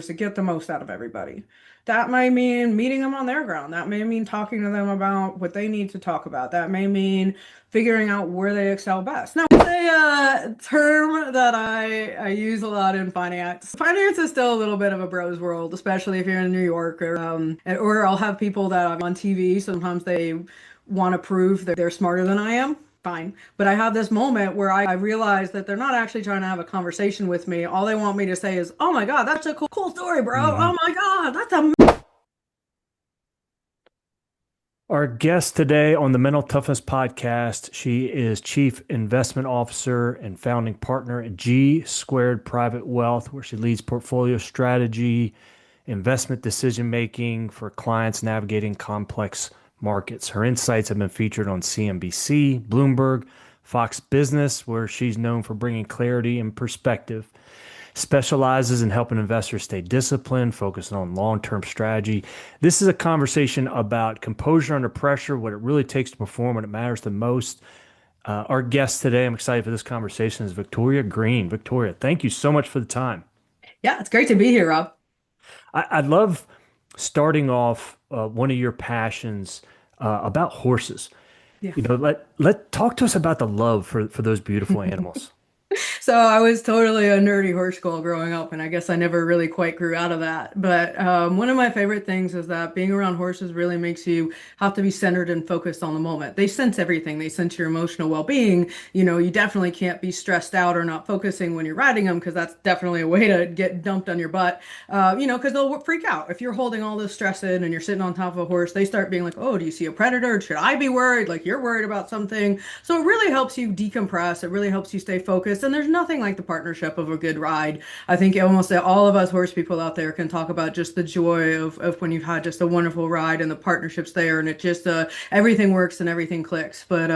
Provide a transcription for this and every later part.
to get the most out of everybody. That may mean meeting them on their ground. That may mean talking to them about what they need to talk about. That may mean figuring out where they excel best. Now, it's a term that I use a lot in finance. Finance is still a little bit of a bros world, especially if you're in New York, or I'll have people that I'm on TV. Sometimes they want to prove that they're smarter than I am. Fine. But I have this moment where I realize that they're not actually trying to have a conversation with me. All they want me to say is, "Oh my God, that's a cool story, bro. hmm Oh my God, that's a." Our guest today on the Mental Toughness podcast, she is Chief Investment Officer and founding partner at G Squared Private Wealth, where she leads portfolio strategy, investment decision making for clients navigating complex markets. Her insights have been featured on CNBC, Bloomberg, Fox Business, where she's known for bringing clarity and perspective. Specializes in helping investors stay disciplined, focusing on long-term strategy. This is a conversation about composure under pressure, what it really takes to perform when it matters the most. Our guest today, I'm excited for this conversation, is Victoria Greene. Victoria, thank you so much for the time. Yeah, it's great to be here, Rob. I love starting off one of your passions about horses. Yeah. Let talk to us about the love for those beautiful animals. So I was totally a nerdy horse girl growing up, and I guess I never really quite grew out of that. But one of my favorite things is that being around horses really makes you have to be centered and focused on the moment. They sense everything. They sense your emotional well-being. You definitely can't be stressed out or not focusing when you're riding them because that's definitely a way to get dumped on your butt. Because they'll freak out if you're holding all this stress in and you're sitting on top of a horse. They start being like, "Oh, do you see a predator? Should I be worried?" Like you're worried about something. So it really helps you decompress. It really helps you stay focused. And there's nothing like the partnership of a good ride. I think almost all of us horse people out there can talk about just the joy of when you've had just a wonderful ride and the partnerships there and it just everything works and everything clicks. But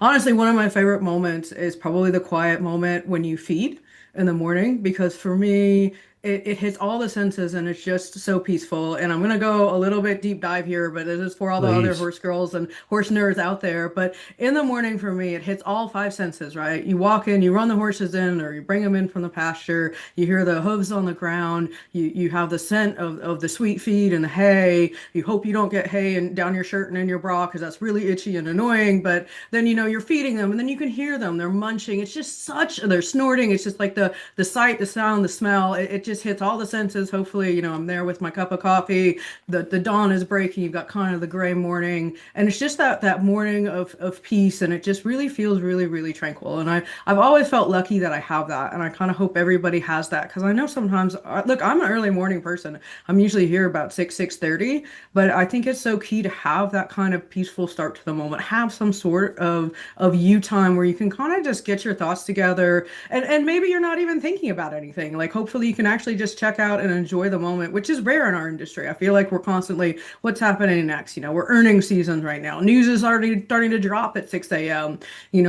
honestly, one of my favorite moments is probably the quiet moment when you feed in the morning because for me, it hits all the senses and it's just so peaceful. And I'm gonna go a little bit deep dive here, but this is for all the other Please. horse girls and horse nerds out there. But in the morning for me, it hits all five senses, right? You walk in, you run the horses in, or you bring them in from the pasture, you hear the hooves on the ground, you have the scent of the sweet feed and the hay. You hope you don't get hay and down your shirt and in your bra because that's really itchy and annoying. But then you're feeding them and then you can hear them. They're munching. It's just they're snorting. It's just like the sight, the sound, the smell. It just hits all the senses. Hopefully, I'm there with my cup of coffee. The dawn is breaking. You've got kind of the gray morning, and it's just that morning of peace, and it just really feels really really tranquil. And I've always felt lucky that I have that, and I kind of hope everybody has that because I know sometimes look, I'm an early morning person. I'm usually here about 6:30, but I think it's so key to have that kind of peaceful start to the moment. Have some sort of you time where you can kind of just get your thoughts together and maybe you're not even thinking about anything. Like hopefully you can actually just check out and enjoy the moment, which is rare in our industry. I feel like we're constantly, what's happening next? We're earnings season right now. News is already starting to drop at 6 a.m.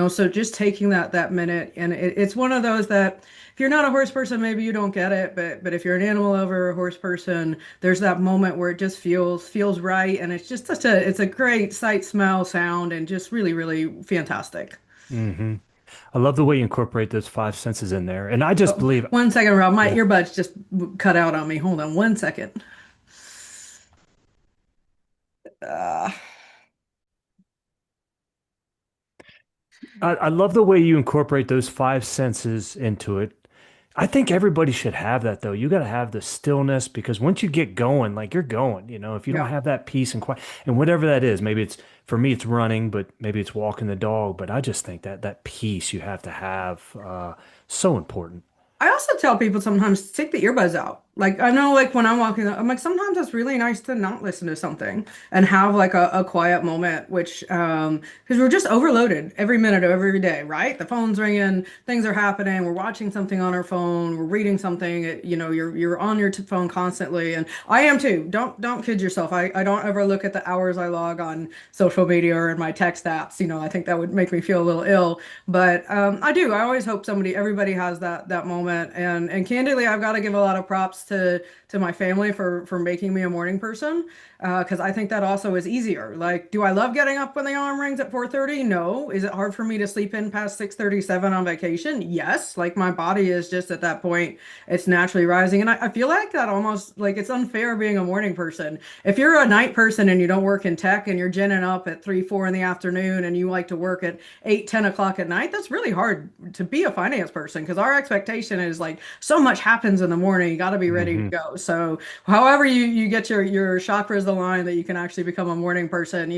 So just taking that minute and it's one of those that if you're not a horse person, maybe you don't get it, but if you're an animal lover, a horse person, there's that moment where it just feels right, and it's just it's a great sight, smell, sound, and just really, really fantastic. hmm I love the way you incorporate those five senses in there. And I just Oh, believe, 1 second, Rob. My yeah, earbuds just cut out on me. Hold on 1 second. Uh, I love the way you incorporate those five senses into it. I think everybody should have that though. You got to have the stillness because once you get going, like you're going, if you don't yeah. have that peace and quiet and whatever that is, maybe it's for me, it's running, but maybe it's walking the dog. But I just think that peace you have to have, so important. I also tell people sometimes take the earbuds out. Like I know like when I'm walking, I'm like sometimes it's really nice to not listen to something and have like a quiet moment, which because we're just overloaded every minute of every day, right? The phone's ringing, things are happening, we're watching something on our phone, we're reading something, you're on your phone constantly, and I am too. Don't kid yourself. I don't ever look at the hours I log on social media or in my text apps. I think that would make me feel a little ill. But I do. I always hope everybody has that moment. And candidly, I've got to give a lot of props to my family for making me a morning person, because I think that also is easier. Like, do I love getting up when the alarm rings at 4:30? No. Is it hard for me to sleep in past 6:37 on vacation? Yes. Like my body is just at that point, it's naturally rising. And I feel like that almost like it's unfair being a morning person. If you're a night person and you don't work in tech and you're ginning up at 3, 4 in the afternoon and you like to work at 8, 10 o'clock at night, that's really hard to be a finance person because our expectation is like so much happens in the morning. You got to be ready to Hmm. go. So however you get your chakras aligned that you can actually become a morning person,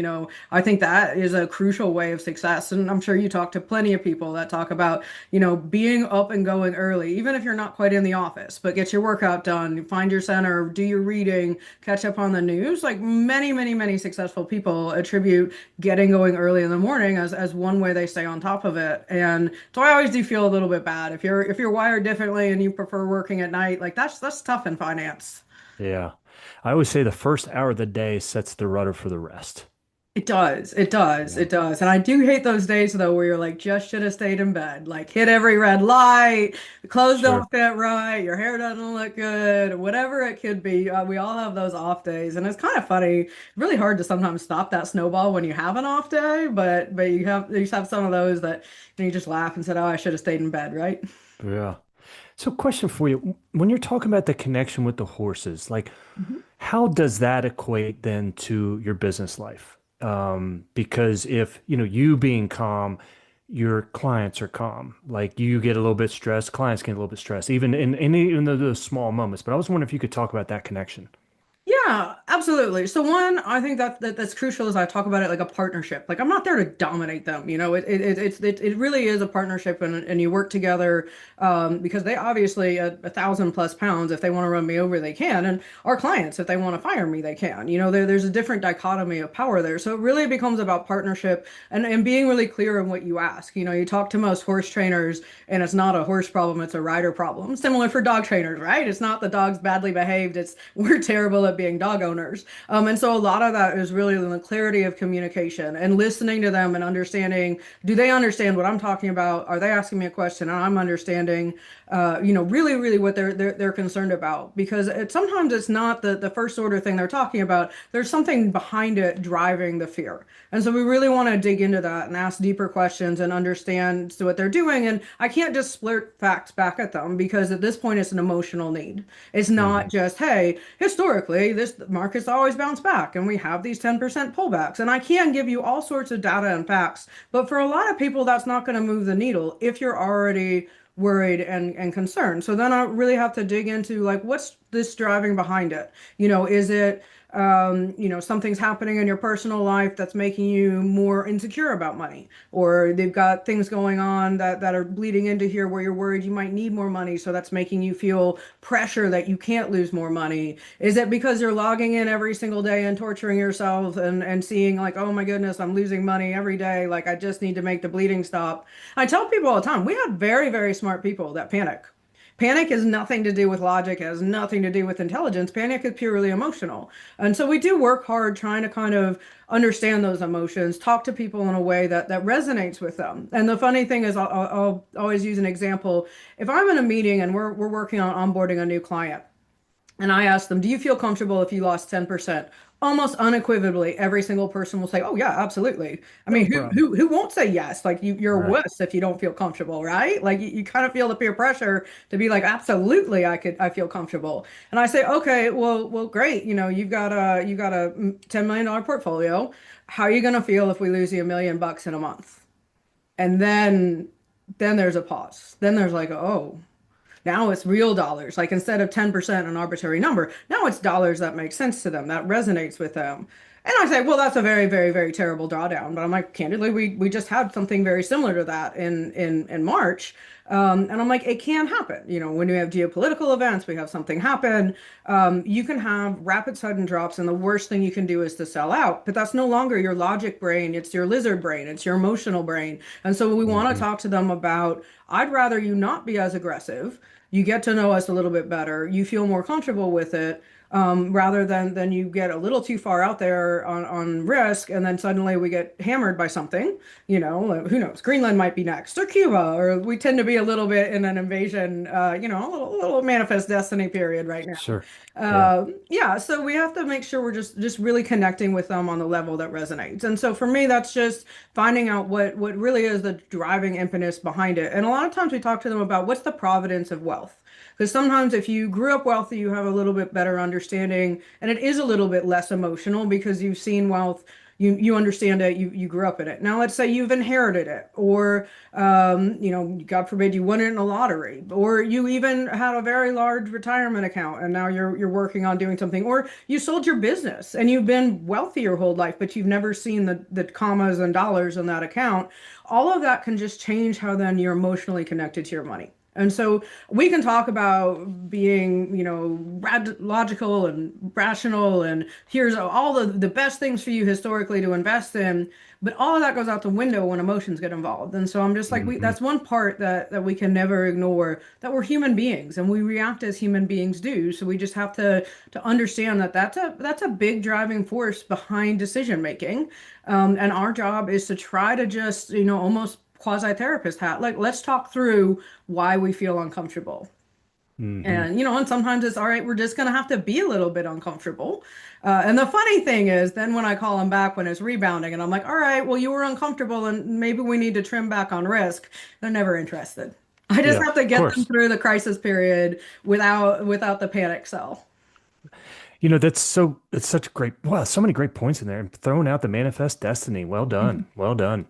I think that is a crucial way of success. And I'm sure you talk to plenty of people that talk about, being up and going early, even if you're not quite in the office, but get your workout done, find your center, do your reading, catch up on the news. Like many, many, many successful people attribute getting going early in the morning as one way they stay on top of it. And so I always do feel a little bit bad if you're wired differently and you prefer working at night, like that's tough in finance. Yeah. I always say the first hour of the day sets the rudder for the rest. It does. It does. Yeah. It does. And I do hate those days though where you're like, just should have stayed in bed. Like hit every red light, the clothes Sure. don't fit right, your hair doesn't look good, whatever it could be. We all have those off days. And it's kind of funny, really hard to sometimes stop that snowball when you have an off day, but you just have some of those that you just laugh and said, oh, I should have stayed in bed, right? Yeah. So, question for you. When you're talking about the connection with the horses, like how does that equate then to your business life? Because if, you being calm, your clients are calm. Like you get a little bit stressed, clients get a little bit stressed, even though those small moments. But I was wondering if you could talk about that connection. Yeah, absolutely. So one, I think that's crucial as I talk about it like a partnership. Like I'm not there to dominate them, it really is a partnership and you work together because they obviously a thousand plus pounds if they want to run me over they can and our clients if they want to fire me they can. There's a different dichotomy of power there. So it really becomes about partnership and being really clear in what you ask. You talk to most horse trainers and it's not a horse problem, it's a rider problem. Similar for dog trainers, right? It's not the dog's badly behaved, it's we're terrible at being dog owners. And so a lot of that is really in the clarity of communication and listening to them and understanding, do they understand what I'm talking about? Are they asking me a question and I'm understanding, really, really what they're concerned about? Because sometimes it's not the first order thing they're talking about. There's something behind it driving the fear. And so we really want to dig into that and ask deeper questions and understand what they're doing. And I can't just splurt facts back at them because at this point it's an emotional need. It's not Hmm. just, hey, historically, this market's always bounced back and we have these 10% pullbacks. And I can give you all sorts of data and facts, but for a lot of people, that's not going to move the needle if you're already worried and concerned. So then I really have to dig into like, what's this driving behind it? Is it something's happening in your personal life that's making you more insecure about money, or they've got things going on that are bleeding into here where you're worried you might need more money, so that's making you feel pressure that you can't lose more money. Is it because you're logging in every single day and torturing yourself and seeing like, oh my goodness, I'm losing money every day, like I just need to make the bleeding stop? I tell people all the time, we have very, very smart people that panic. Panic has nothing to do with logic, has nothing to do with intelligence. Panic is purely emotional. And so we do work hard trying to kind of understand those emotions, talk to people in a way that resonates with them. And the funny thing is, I'll always use an example. If I'm in a meeting and we're working on onboarding a new client, and I ask them, do you feel comfortable if you lost 10%? Almost unequivocally, every single person will say, oh, yeah, absolutely. I No mean, who, problem. who, who won't say yes? Like, you're a Right. wuss if you don't feel comfortable, right? Like, you kind of feel the peer pressure to be like, absolutely, I feel comfortable. And I say, okay, well, great. You got a $10 million portfolio. How are you going to feel if we lose you $1 million in a month? And then there's a pause. Then there's like, oh. Now it's real dollars. Like instead of 10% an arbitrary number, now it's dollars that make sense to them, that resonates with them. And I say, well, that's a very, very, very terrible drawdown. But I'm like, candidly, we just had something very similar to that in March. And I'm like, it can happen. When you have geopolitical events, we have something happen. You can have rapid sudden drops, and the worst thing you can do is to sell out. But that's no longer your logic brain, it's your lizard brain, it's your emotional brain. And so we want to Hmm. talk to them about, I'd rather you not be as aggressive. You get to know us a little bit better. You feel more comfortable with it. rather than you get a little too far out there on risk and then suddenly we get hammered by something, who knows? Greenland might be next or Cuba, or we tend to be a little bit in an invasion, a little manifest destiny period right now. Sure. Yeah. Yeah, so we have to make sure we're just really connecting with them on the level that resonates. And so for me, that's just finding out what really is the driving impetus behind it. And a lot of times we talk to them about what's the providence of wealth. Because sometimes if you grew up wealthy, you have a little bit better understanding, and it is a little bit less emotional because you've seen wealth, you understand it, you grew up in it. Now let's say you've inherited it, or God forbid you won it in the lottery, or you even had a very large retirement account and now you're working on doing something, or you sold your business and you've been wealthy your whole life, but you've never seen the commas and dollars in that account. All of that can just change how then you're emotionally connected to your money. And so we can talk about being, logical and rational, and here's all the best things for you historically to invest in. But all of that goes out the window when emotions get involved. And so I'm just like, Hmm. that's one part that we can never ignore, that we're human beings and we react as human beings do. So we just have to understand that that's a big driving force behind decision making. And our job is to try to just, almost quasi-therapist hat. Like, let's talk through why we feel uncomfortable. Hmm. And sometimes it's all right, we're just going to have to be a little bit uncomfortable. And the funny thing is, then when I call them back when it's rebounding and I'm like, all right, well, you were uncomfortable and maybe we need to trim back on risk, they're never interested. I just Yeah, have to of get them course. through the crisis period without the panic sell. It's such great, wow, so many great points in there. And throwing out the manifest destiny. Well done. Well done.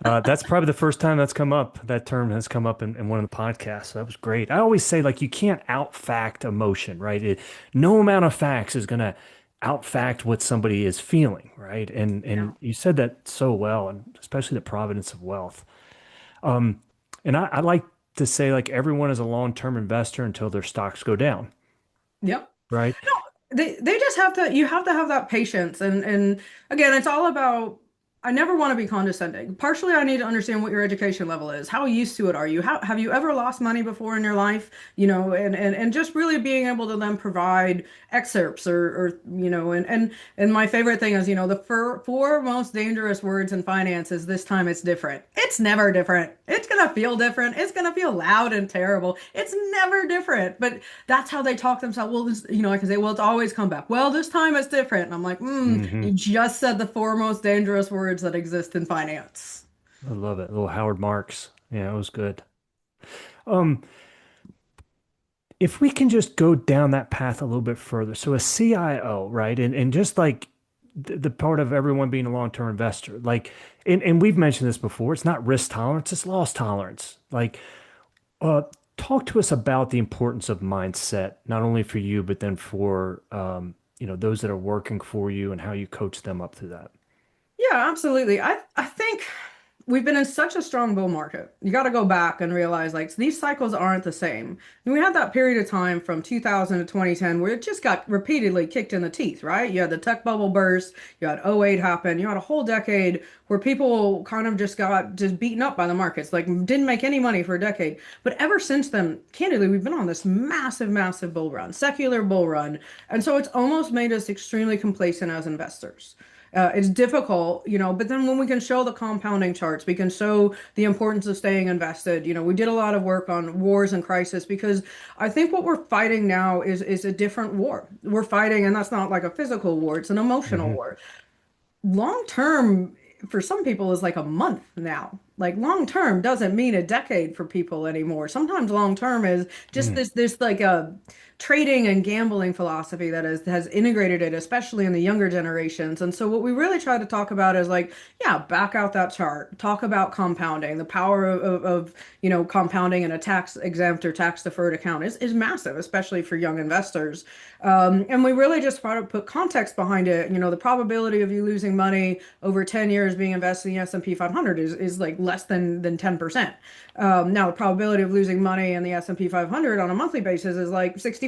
That's probably the first time that's come up. That term has come up in one of the podcasts. So that was great. I always say, like, you can't outfact emotion, right? No amount of facts is going to outfact what somebody is feeling, right? Yeah. And you said that so well, and especially the providence of wealth. Um, and I like to say, like, everyone is a long-term investor until their stocks go down, Yep. right? No, they just have to, you have to have that patience, and again, it's all about, I never want to be condescending. Partially I need to understand what your education level is. How used to it are you? How have you ever lost money before in your life? And just really being able to then provide excerpts, and my favorite thing is, the four most dangerous words in finance is this time it's different. It's never different. It's gonna feel different. It's gonna feel loud and terrible. It's never different. But that's how they talk themselves. Well, I can say, well, it's always come back. Well, this time it's different. And I'm like, Hmm. you just said the four most dangerous words that exist in finance. I love it. Little Howard Marks. Yeah, it was good. Um, if we can just go down that path a little bit further. So a CIO, right? And just like the part of everyone being a long-term investor, like, and we've mentioned this before, it's not risk tolerance, it's loss tolerance. Like, uh, talk to us about the importance of mindset, not only for you, but then for those that are working for you and how you coach them up through that. Yeah, absolutely. I think we've been in such a strong bull market. You got to go back and realize like these cycles aren't the same. And we had that period of time from 2000 to 2010 where it just got repeatedly kicked in the teeth, right? You had the tech bubble burst, you had '08 happen, you had a whole decade where people kind of just got just beaten up by the markets, like didn't make any money for a decade. But ever since then, candidly, we've been on this massive, massive bull run, secular bull run. And so it's almost made us extremely complacent as investors. It's difficult, but then when we can show the compounding charts, we can show the importance of staying invested. We did a lot of work on wars and crisis because I think what we're fighting now is a different war. We're fighting, and that's not like a physical war, it's an emotional Hmm. war. Long term for some people is like a month now. Like long term doesn't mean a decade for people anymore. Sometimes long term is just this like a trading and gambling philosophy that has integrated it, especially in the younger generations. And so what we really try to talk about is like, yeah, back out that chart, talk about compounding, the power of compounding in a tax exempt or tax deferred account is massive, especially for young investors. And we really just try to put context behind it. The probability of you losing money over 10 years being invested in the S&P 500 is like less than 10%. Now, the probability of losing money in the S&P 500 on a monthly basis is like 60/40.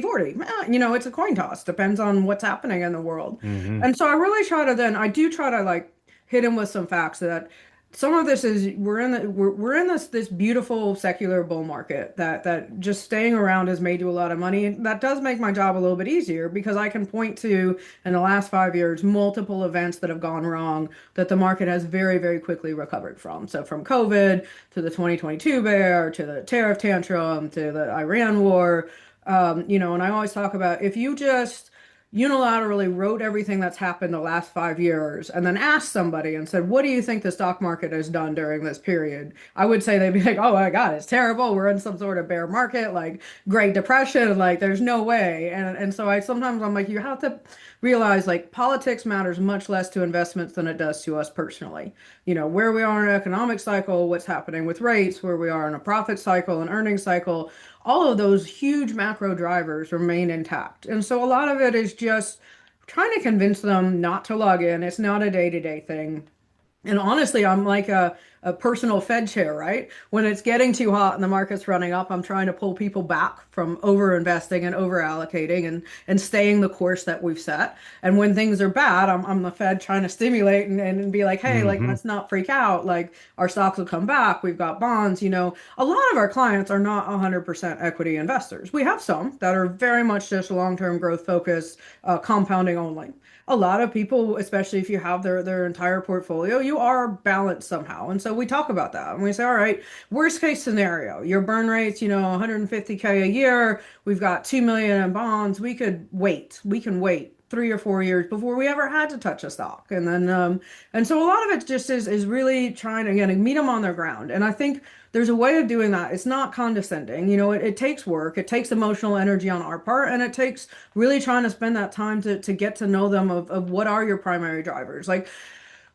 It's a coin toss. Depends on what's happening in the world. Hmm. And so I really try to then, I do try to like hit him with some facts that some of this is we're in this beautiful secular bull market that just staying around has made you a lot of money. That does make my job a little bit easier because I can point to in the last 5 years multiple events that have gone wrong that the market has very, very quickly recovered from. So from COVID to the 2022 bear to the tariff tantrum to the Iran war, and I always talk about if you just unilaterally wrote everything that's happened the last 5 years and then asked somebody and said, what do you think the stock market has done during this period? I would say they'd be like, oh my God, it's terrible. We're in some sort of bear market, like Great Depression, like there's no way. And so I'm like, you have to realize like politics matters much less to investments than it does to us personally. Where we are in an economic cycle, what's happening with rates, where we are in a profit cycle, an earnings cycle, all of those huge macro drivers remain intact. And so a lot of it is just trying to convince them not to log in. It's not a day-to-day thing. And honestly, I'm like a personal Fed chair, right? When it's getting too hot and the market's running up, I'm trying to pull people back from over investing and over allocating and staying the course that we've set. And when things are bad, I'm the Fed trying to stimulate and be like, hey, like, Hmm. let's not freak out. Like, our stocks will come back. We've got bonds. A lot of our clients are not 100% equity investors. We have some that are very much just long-term growth focused, compounding only. A lot of people, especially if you have their entire portfolio, you are balanced somehow. And so we talk about that and we say, all right, worst case scenario, your burn rate's, 150K a year. We've got 2 million in bonds. We could wait. We can wait 3 or 4 years before we ever had to touch a stock. And so a lot of it just is really trying to, again, meet them on their ground. And I think there's a way of doing that. It's not condescending. It takes work, it takes emotional energy on our part, and it takes really trying to spend that time to get to know them of what are your primary drivers. Like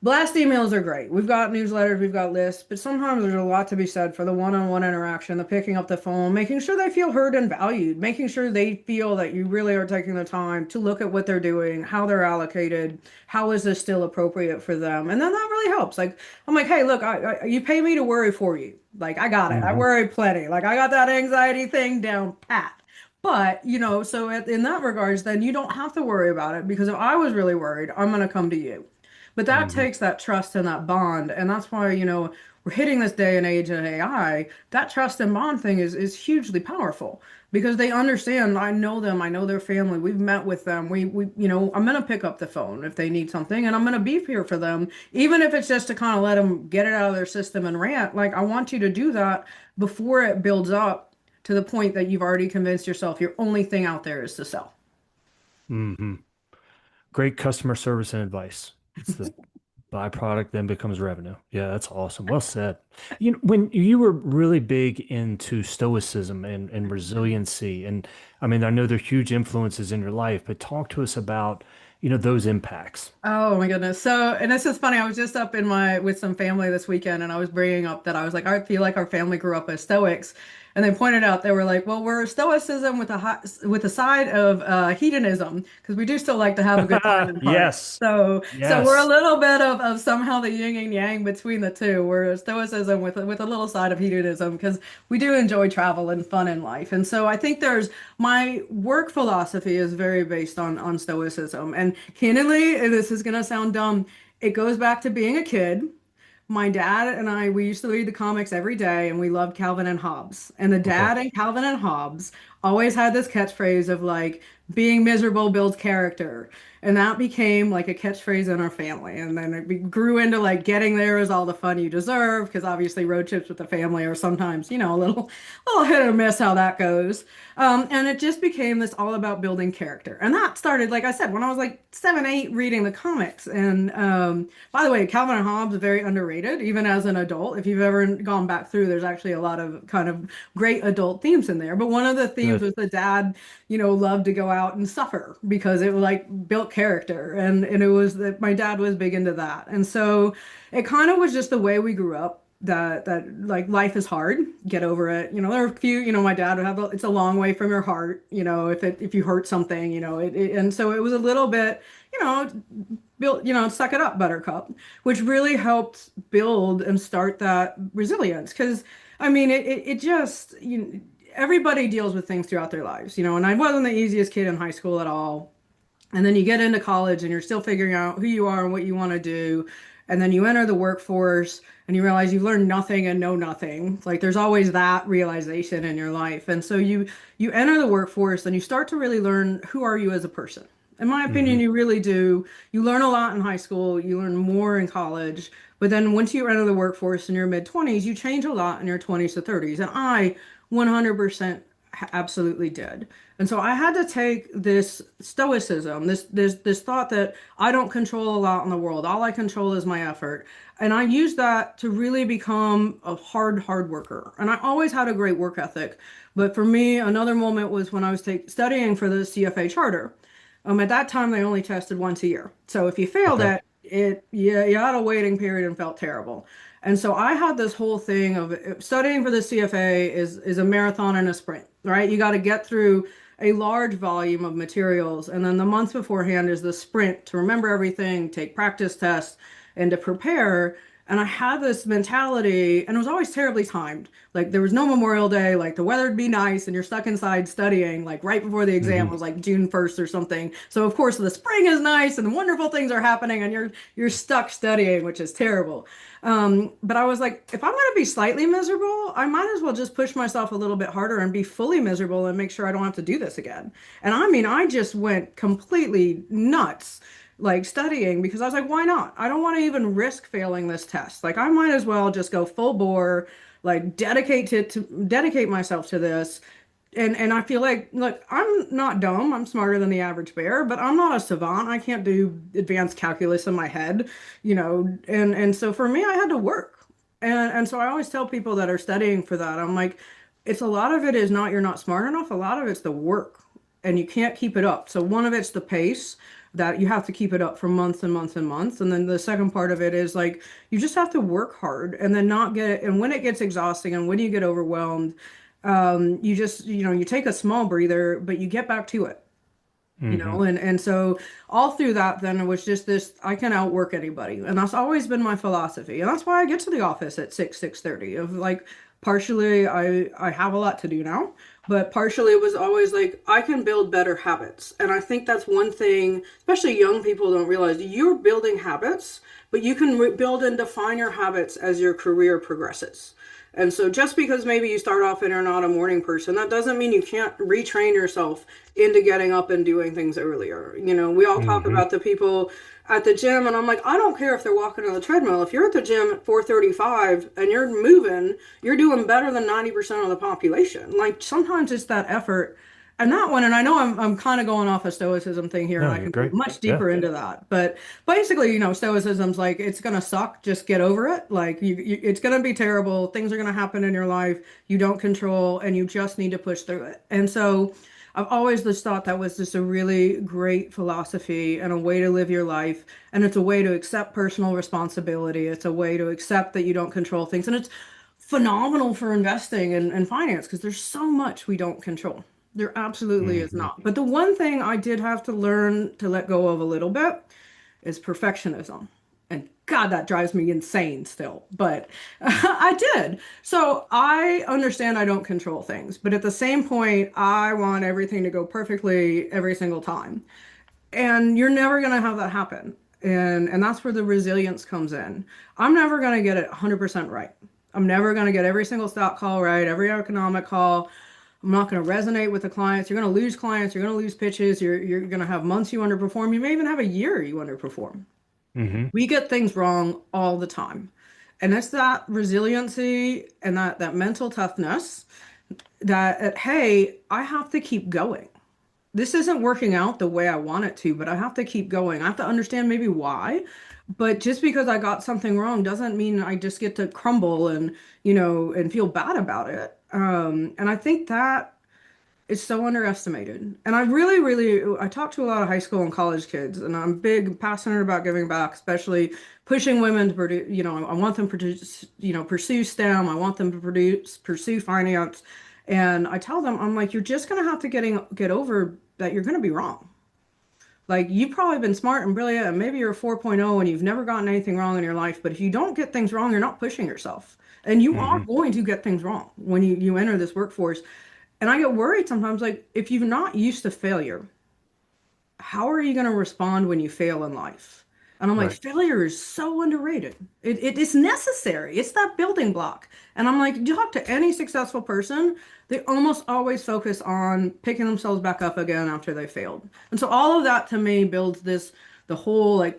blast emails are great. We've got newsletters, we've got lists, but sometimes there's a lot to be said for the one-on-one interaction, the picking up the phone, making sure they feel heard and valued, making sure they feel that you really are taking the time to look at what they're doing, how they're allocated, how is this still appropriate for them. And then that really helps. Like I'm like, hey, look, you pay me to worry for you. Like I got it. I Hmm. worry plenty. Like I got that anxiety thing down pat. But, so in that regards, then you don't have to worry about it because if I was really worried, I'm going to come to you. But that Hmm. takes that trust and that bond. And that's why, we're hitting this day and age of AI. That trust and bond thing is hugely powerful because they understand, I know them, I know their family, we've met with them. I'm going to pick up the phone if they need something and I'm going to be here for them, even if it's just to kind of let them get it out of their system and rant. Like, I want you to do that before it builds up to the point that you've already convinced yourself your only thing out there is to sell. Hmm. Great customer service and advice. It's the byproduct then becomes revenue. Yeah, that's awesome. Well said. When you were really big into stoicism and resiliency, and I mean, I know they're huge influences in your life, but talk to us about, those impacts. Oh my goodness. So, and this is funny. I was just up in my with some family this weekend and I was bringing up that I was like, I feel like our family grew up as Stoics. And they pointed out, they were like, well, we're Stoicism with a side of hedonism because we do still like to have a good time and party. Yes. So we're a Yes. little bit of somehow the yin and yang between the two. We're Stoicism with a little side of hedonism because we do enjoy travel and fun in life. And so I think there's my work philosophy is very based on Stoicism. And candidly, and this is gonna sound dumb, it goes back to being a kid. My dad and I, we used to read the comics every day and we loved Calvin and Hobbes. And the Okay. dad in Calvin and Hobbes always had this catchphrase of like, being miserable builds character. And that became like a catchphrase in our family. And then it grew into like getting there is all the fun you deserve, because obviously road trips with the family are sometimes, a little hit or miss how that goes. And it just became this all about building character. And that started, like I said, when I was like 7, 8 reading the comics. And by the way, Calvin and Hobbes is very underrated, even as an adult. If you've ever gone back through, there's actually a lot of kind of great adult themes in there. But one of the themes Good. was the dad, loved to go out and suffer because it like built character. And it was that my dad was big into that. And so it kind of was just the way we grew up. That like life is hard, get over it. There are a few, my dad would have it's a long way from your heart, if you hurt something, and so it was a little bit, you know, build, suck it up, buttercup, which really helped build and start that resilience. Because I mean, it just, everybody deals with things throughout their lives, and I wasn't the easiest kid in high school at all. And then you get into college and you're still figuring out who you are and what you want to do. And then you enter the workforce and you realize you've learned nothing and know nothing. Like there's always that realization in your life. And so you enter the workforce and you start to really learn who are you as a person. In my opinion, Hmm. you really do. You learn a lot in high school, you learn more in college, but then once you enter the workforce in your mid 20s, you change a lot in your 20s to 30s. And I 100% absolutely did. And so I had to take this stoicism, this thought that I don't control a lot in the world. All I control is my effort. And I used that to really become a hard worker. And I always had a great work ethic. But for me, another moment was when I was studying for the CFA charter. At that time, they only tested once a year. So if you failed Okay. it, yeah, you had a waiting period and felt terrible. And so I had this whole thing of studying for the CFA is a marathon and a sprint, right? You got to get through a large volume of materials, and then the month beforehand is the sprint to remember everything, take practice tests, and to prepare. And I had this mentality, and it was always terribly timed. Like there was no Memorial Day, like the weather would be nice, and you're stuck inside studying, like right before the exam Hmm. was like June 1st or something. So of course the spring is nice and wonderful things are happening, and you're stuck studying, which is terrible. But I was like, if I'm going to be slightly miserable, I might as well just push myself a little bit harder and be fully miserable and make sure I don't have to do this again. And I mean, I just went completely nuts, like studying because I was like, why not? I don't want to even risk failing this test. Like, I might as well just go full bore, like dedicate myself to this. And I feel like, look, I'm not dumb. I'm smarter than the average bear, but I'm not a savant. I can't do advanced calculus in my head, and so for me, I had to work. And so I always tell people that are studying for that, I'm like, it's a lot of it is not you're not smart enough. A lot of it's the work, and you can't keep it up. So one of it's the pace that you have to keep it up for months and months and months. And then the second part of it is like you just have to work hard and then not get, and when it gets exhausting and when you get overwhelmed, you just, you take a small breather, but you get back to it, Hmm. and so all through that, then it was just this, I can outwork anybody. And that's always been my philosophy. And that's why I get to the office at 6:30 of like, partially I have a lot to do now, but partially it was always like, I can build better habits. And I think that's one thing, especially young people don't realize you're building habits, but you can build and define your habits as your career progresses. And so just because maybe you start off and you're not a morning person, that doesn't mean you can't retrain yourself into getting up and doing things earlier. We all talk Hmm. about the people at the gym, and I'm like, I don't care if they're walking on the treadmill. If you're at the gym at 4:35 and you're moving, you're doing better than 90% of the population. Like sometimes it's that effort. And that one, and I know I'm kind of going off a stoicism thing here, and No, I you're can go great. much Yeah. deeper into that. But basically, stoicism's like it's gonna suck, just get over it. Like it's gonna be terrible. Things are gonna happen in your life you don't control, and you just need to push through it. And so I've always just thought that was just a really great philosophy and a way to live your life. And it's a way to accept personal responsibility. It's a way to accept that you don't control things. And it's phenomenal for investing and finance because there's so much we don't control. There absolutely is Hmm. not. But the one thing I did have to learn to let go of a little bit is perfectionism. And God, that drives me insane still. But I did. So I understand I don't control things. But at the same point, I want everything to go perfectly every single time. And you're never going to have that happen. And that's where the resilience comes in. I'm never going to get it 100% right. I'm never going to get every single stock call right, every economic call. I'm not going to resonate with the clients. You're going to lose clients. You're going to lose pitches. You're going to have months you underperform. You may even have a year you underperform. Hmm. We get things wrong all the time. And it's that resiliency and that mental toughness that, hey, I have to keep going. This isn't working out the way I want it to, but I have to keep going. I have to understand maybe why. But just because I got something wrong doesn't mean I just get to crumble and feel bad about it. And I think that is so underestimated. And I talk to a lot of high school and college kids, and I'm big, passionate about giving back, especially pushing women to produce, I want them to produce, pursue STEM. I want them to pursue finance. And I tell them, I'm like, you're just going to have to get over that you're going to be wrong. Like you've probably been smart and brilliant, and maybe you're a 4.0 and you've never gotten anything wrong in your life. But if you don't get things wrong, you're not pushing yourself. And you are Hmm. going to get things wrong when you enter this workforce. And I get worried sometimes, like if you're not used to failure, how are you going to respond when you fail in life? And I'm like, Right. failure is so underrated. It is necessary. It's that building block. And I'm like, you talk to any successful person, they almost always focus on picking themselves back up again after they failed. And so all of that to me builds this, the whole like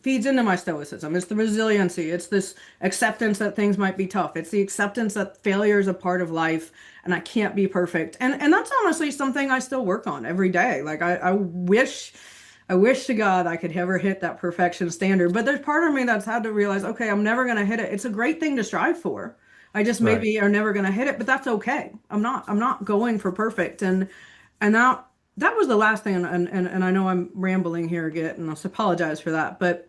feeds into my stoicism. It's the resiliency. It's this acceptance that things might be tough. It's the acceptance that failure is a part of life and I can't be perfect. And that's honestly something I still work on every day. Like I wish to God I could ever hit that perfection standard. But there's part of me that's had to realize, okay, I'm never gonna hit it. It's a great thing to strive for. I just Right. maybe are never gonna hit it, but that's okay. I'm not going for perfect. And that was the last thing, and I know I'm rambling here again, and I apologize for that. But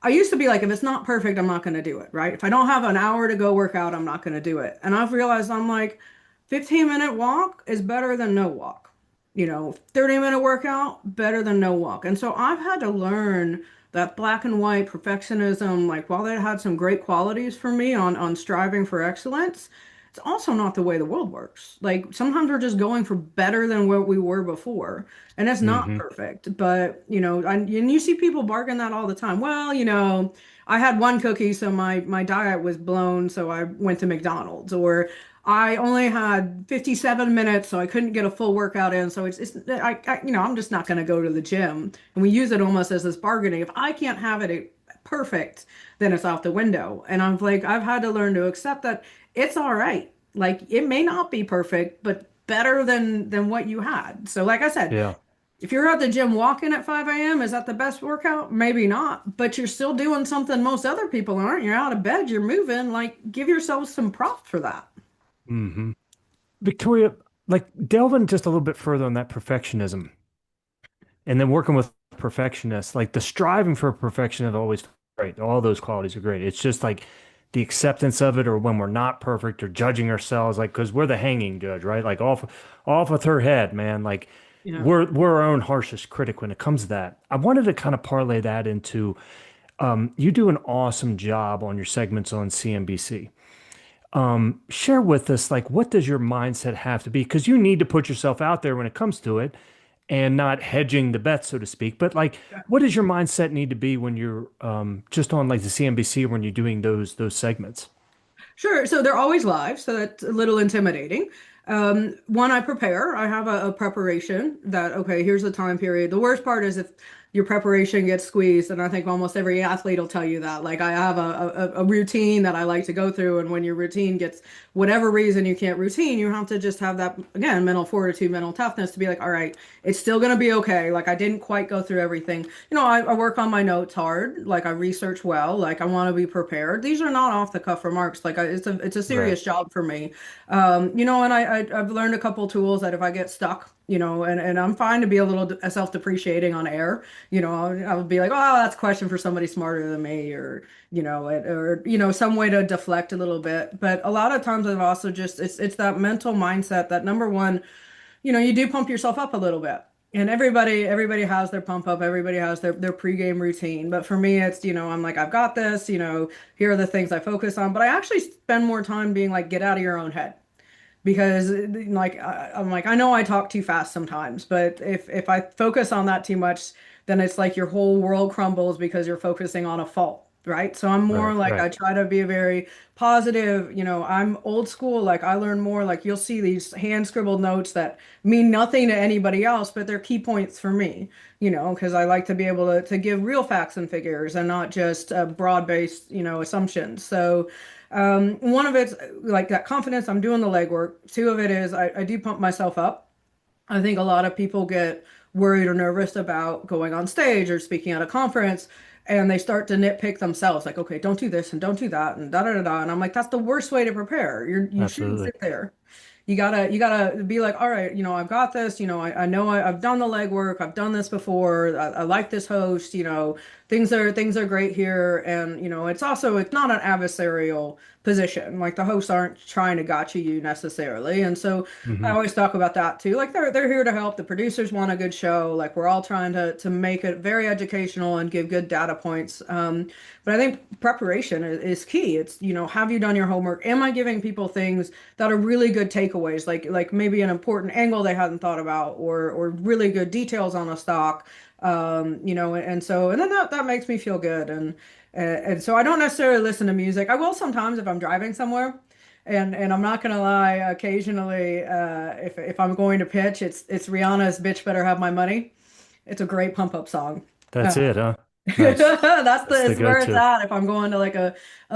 I used to be like, if it's not perfect, I'm not going to do it, right? If I don't have an hour to go work out, I'm not going to do it. And I've realized I'm like, 15-minute walk is better than no walk. 30-minute workout, better than no walk. And so I've had to learn that black and white perfectionism, like while it had some great qualities for me on striving for excellence, it's also not the way the world works. Like sometimes we're just going for better than what we were before, and it's not Hmm. perfect. But and you see people bargain that all the time. Well, I had one cookie, so my diet was blown, so I went to McDonald's, or I only had 57 minutes, so I couldn't get a full workout in. So I'm just not going to go to the gym. And we use it almost as this bargaining. If I can't have it perfect, then it's out the window. And I'm like, I've had to learn to accept that it's all right. Like it may not be perfect, but better than what you had. So like I said, Yeah. if you're at the gym walking at 5 a.m., is that the best workout? Maybe not, but you're still doing something most other people aren't. You're out of bed, you're moving. Like give yourself some props for that. Hmm. Victoria, like delving just a little bit further on that perfectionism and then working with perfectionists, like the striving for perfection is always great. All those qualities are great. It's just like the acceptance of it or when we're not perfect or judging ourselves, like because we're the hanging judge, right? Like off with her head, man. Like Yeah. we're our own harshest critic when it comes to that. I wanted to kind of parlay that into you do an awesome job on your segments on CNBC. Share with us, like, what does your mindset have to be? Because you need to put yourself out there when it comes to it and not hedging the bet, so to speak. But like, what does your mindset need to be when you're just on like the CNBC when you're doing those segments? Sure. So they're always live, so that's a little intimidating. One, I prepare. I have a preparation that, okay, here's the time period. The worst part is if your preparation gets squeezed, and I think almost every athlete will tell you that. Like I have a routine that I like to go through, and when your routine gets whatever reason you can't routine, you have to just have that, again, mental fortitude, mental toughness to be like, all right, it's still gonna be okay. Like I didn't quite go through everything. I work on my notes hard. Like I research well. Like I want to be prepared. These are not off the cuff remarks. Like it's a Right. serious job for me. And I've learned a couple tools that if I get stuck, and I'm fine to be a little self-depreciating on air. I'll be like, oh, that's a question for somebody smarter than me, or some way to deflect a little bit. But a lot of times I've also just it's that mental mindset that number one, you do pump yourself up a little bit. And everybody has their pump up, everybody has their pregame routine. But for me, it's, I'm like, I've got this, here are the things I focus on. But I actually spend more time being like, get out of your own head because like I'm like I know I talk too fast sometimes, but if I focus on that too much, then it's like your whole world crumbles because you're focusing on a fault, right? So I'm more Right. like Right. I try to be a very positive, I'm old school, like I learn more like you'll see these hand scribbled notes that mean nothing to anybody else, but they're key points for me, because I like to be able to give real facts and figures and not just broad-based, assumptions. So one of it's like that confidence, I'm doing the legwork. Two of it is I do pump myself up. I think a lot of people get worried or nervous about going on stage or speaking at a conference, and they start to nitpick themselves, like, okay, don't do this and don't do that and da da da da. And I'm like, that's the worst way to prepare. You shouldn't Absolutely. sit there. You gotta be like, all right, I've got this, I know I've done the legwork, I've done this before, I like this host, things are great here. And it's not an adversarial position. Like the hosts aren't trying to gotcha you necessarily. And so I Hmm. always talk about that too. Like they're here to help. The producers want a good show. Like we're all trying to make it very educational and give good data points. But I think preparation is key. It's, have you done your homework? Am I giving people things that are really good takeaways, like maybe an important angle they hadn't thought about, or really good details on a stock. And then that makes me feel good. And so I don't necessarily listen to music. I will sometimes if I'm driving somewhere. And I'm not gonna lie, occasionally, if I'm going to pitch, it's Rihanna's "Bitch Better Have My Money." It's a great pump up song. Uh, That's it, huh? Nice. that's That's the it's where it's go-to. at if I'm going to like a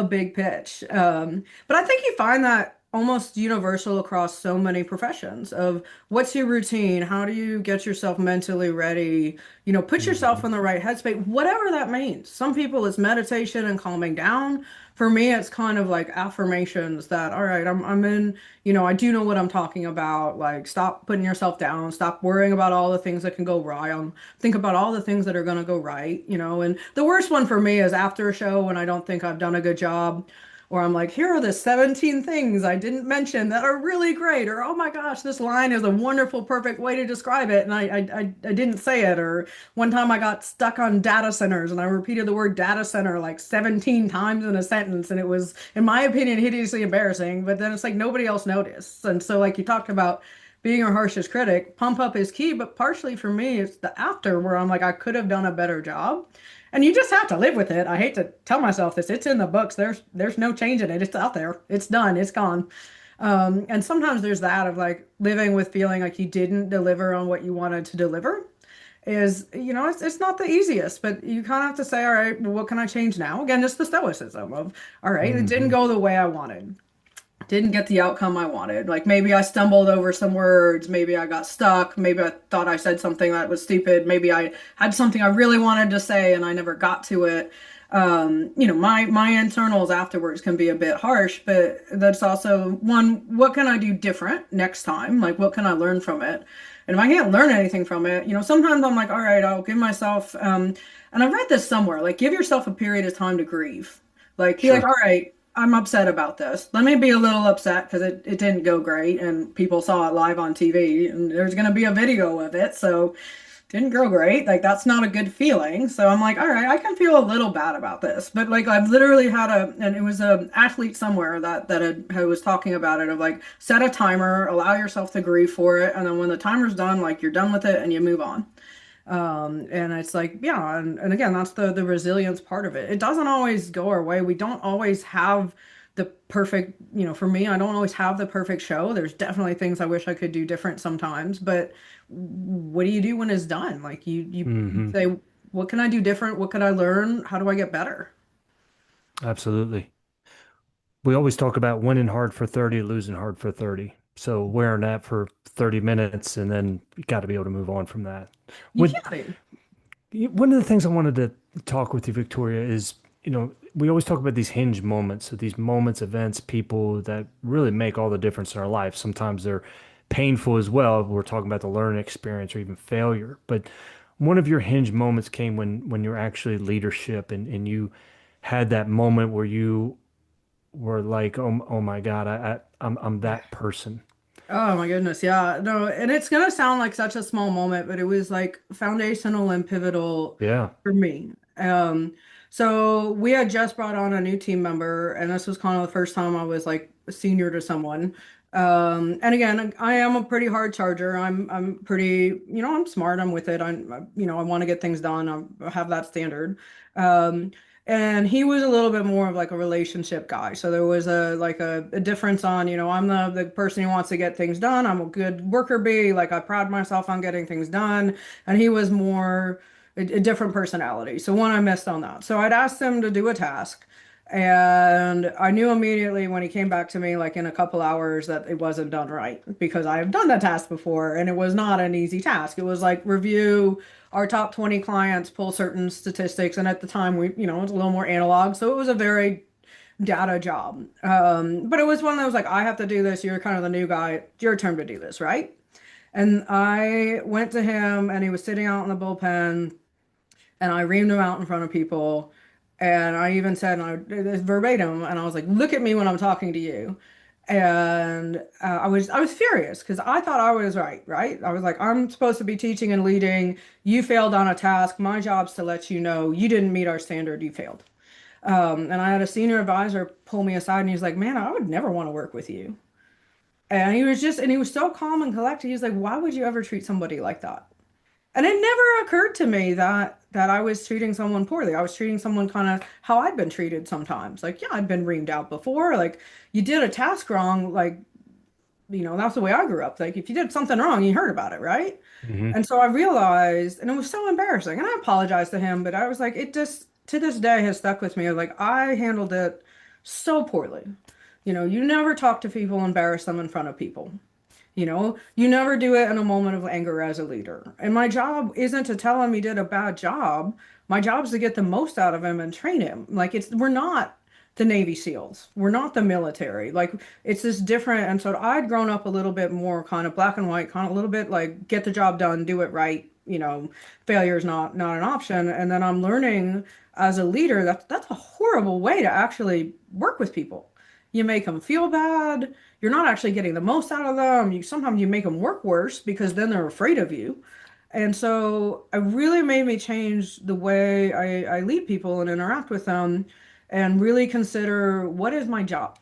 big pitch. But I think you find that almost universal across so many professions of what's your routine? How do you get yourself mentally ready? Put yourself Hmm. in the right headspace, whatever that means. Some people it's meditation and calming down. For me, it's kind of like affirmations that, all right, I'm in, I do know what I'm talking about. Like, stop putting yourself down, stop worrying about all the things that can go wrong. Think about all the things that are going to go right. And the worst one for me is after a show when I don't think I've done a good job, or I'm like, here are the 17 things I didn't mention that are really great, or oh my gosh, this line is a wonderful, perfect way to describe it, and I didn't say it. Or one time I got stuck on data centers and I repeated the word data center like 17 times in a sentence, and it was, in my opinion, hideously embarrassing. But then it's like nobody else noticed. And so, like you talked about being your harshest critic, pump up is key, but partially for me, it's the after where I'm like, I could have done a better job. And you just have to live with it. I hate to tell myself this. It's in the books. There's no changing it. It's out there. It's done. It's gone. And sometimes there's that of like living with feeling like you didn't deliver on what you wanted to deliver is, it's not the easiest, but you kind of have to say, all right, well, what can I change now? Again, just the stoicism of, all right, it didn't Hmm. go the way I wanted, didn't get the outcome I wanted. Like maybe I stumbled over some words, maybe I got stuck, maybe I thought I said something that was stupid, maybe I had something I really wanted to say and I never got to it. My internals afterwards can be a bit harsh, but that's also one, what can I do different next time? Like what can I learn from it? And if I can't learn anything from it, sometimes I'm like, all right, I'll give myself and I read this somewhere, like give yourself a period of time to grieve. Like be like, Sure. all right, I'm upset about this. Let me be a little upset because it didn't go great and people saw it live on TV and there's going to be a video of it. So it didn't go great. Like that's not a good feeling. So I'm like, all right, I can feel a little bad about this. But like I've literally had and it was a athlete somewhere that was talking about it of like set a timer, allow yourself to grieve for it. And then when the timer's done, like you're done with it and you move on. And it's like, yeah, and again, that's the resilience part of it. It doesn't always go our way. We don't always have the perfect, for me, I don't always have the perfect show. There's definitely things I wish I could do different sometimes, but what do you do when it's done? Like you Hmm. say, what can I do different? What could I learn? How do I get better? Absolutely. We always talk about winning hard for 30, losing hard for 30. So wearing that for 30 minutes and then you got to be able to move on from that. You Would can't. One of the things I wanted to talk with you, Victoria, is, we always talk about these hinge moments, so these moments, events, people that really make all the difference in our life. Sometimes they're painful as well. We're talking about the learning experience or even failure. But one of your hinge moments came when you're actually leadership and you had that moment where you were like, oh my God, I'm that person. Oh my goodness, yeah. No, and it's gonna sound like such a small moment, but it was like foundational and pivotal Yeah. for me. So we had just brought on a new team member, and this was kind of the first time I was like a senior to someone. And again, I am a pretty hard charger. I'm pretty, I'm smart. I'm with it. I want to get things done. I have that standard. Um, and he was a little bit more of like a relationship guy. So there was a difference on, I'm the person who wants to get things done. I'm a good worker bee. Like I pride myself on getting things done. And he was more a different personality. So one, I missed on that. So I'd asked him to do a task. And I knew immediately when he came back to me, like in a couple hours, that it wasn't done right because I have done that task before and it was not an easy task. It was like review our top 20 clients, pull certain statistics. And at the time, it was a little more analog. So it was a very data job. But it was one that was like, I have to do this. You're kind of the new guy. It's your turn to do this, right? And I went to him and he was sitting out in the bullpen and I reamed him out in front of people. And I even said, and verbatim, and I was like, look at me when I'm talking to you. And I was furious because I thought I was right, right? I was like, I'm supposed to be teaching and leading. You failed on a task. My job's to let you know you didn't meet our standard. You failed. And I had a senior advisor pull me aside and he's like, man, I would never want to work with you. And he was so calm and collected. He's like, why would you ever treat somebody like that? And it never occurred to me that I was treating someone poorly. I was treating someone kind of how I'd been treated sometimes. Like, yeah, I'd been reamed out before. Like, you did a task wrong, like, that's the way I grew up. Like, if you did something wrong, you heard about it, right? Hmm. And so I realized, and it was so embarrassing. And I apologized to him, but I was like, it just to this day has stuck with me. Like, I handled it so poorly. You never talk to people, embarrass them in front of people. You never do it in a moment of anger as a leader. And my job isn't to tell him he did a bad job. My job is to get the most out of him and train him. Like we're not the Navy SEALs. We're not the military. Like it's this different. And so I'd grown up a little bit more kind of black and white, kind of a little bit like get the job done, do it right. Failure is not an option. And then I'm learning as a leader that's a horrible way to actually work with people. You make them feel bad. You're not actually getting the most out of them. Sometimes you make them work worse because then they're afraid of you. And so it really made me change the way I lead people and interact with them and really consider what is my job.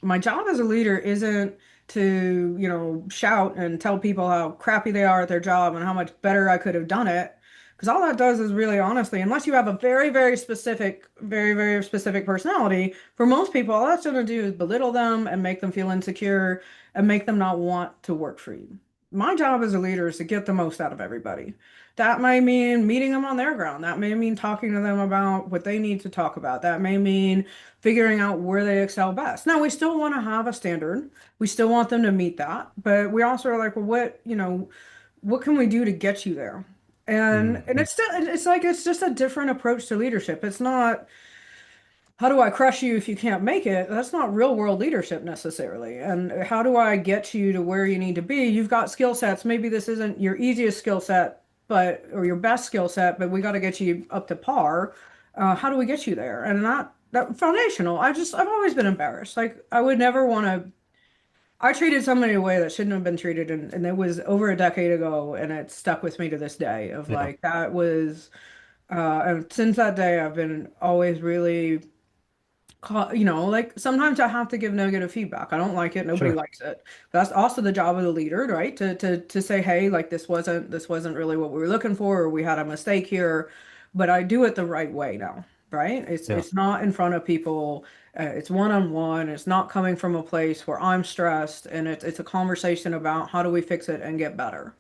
My job as a leader isn't to, shout and tell people how crappy they are at their job and how much better I could have done it. Because all that does is really honestly, unless you have a very specific personality, for most people, all that's going to do is belittle them and make them feel insecure and make them not want to work for you. My job as a leader is to get the most out of everybody. That may mean meeting them on their ground. That may mean talking to them about what they need to talk about. That may mean figuring out where they excel best. Now, we still want to have a standard. We still want them to meet that, but we also are like, well, what can we do to get you there? And Hmm. it's like it's just a different approach to leadership. It's not how do I crush you if you can't make it? That's not real world leadership necessarily. And how do I get you to where you need to be? You've got skill sets. Maybe this isn't your easiest skill set, or your best skill set, but we got to get you up to par. How do we get you there? And not that foundational. I've always been embarrassed. Like I would never want to. I treated somebody in a way that shouldn't have been treated, and it was over a decade ago, and it stuck with me to this day. Of Yeah, like that was, and since that day, I've been always really like sometimes I have to give negative feedback. I don't like it. Nobody sure. likes it. That's also the job of the leader, right? To say, hey, like this wasn't really what we were looking for, or we had a mistake here. But I do it the right way now, right? It's Yeah. it's not in front of people. It's one-on-one. It's not coming from a place where I'm stressed, and it's a conversation about how do we fix it and get better.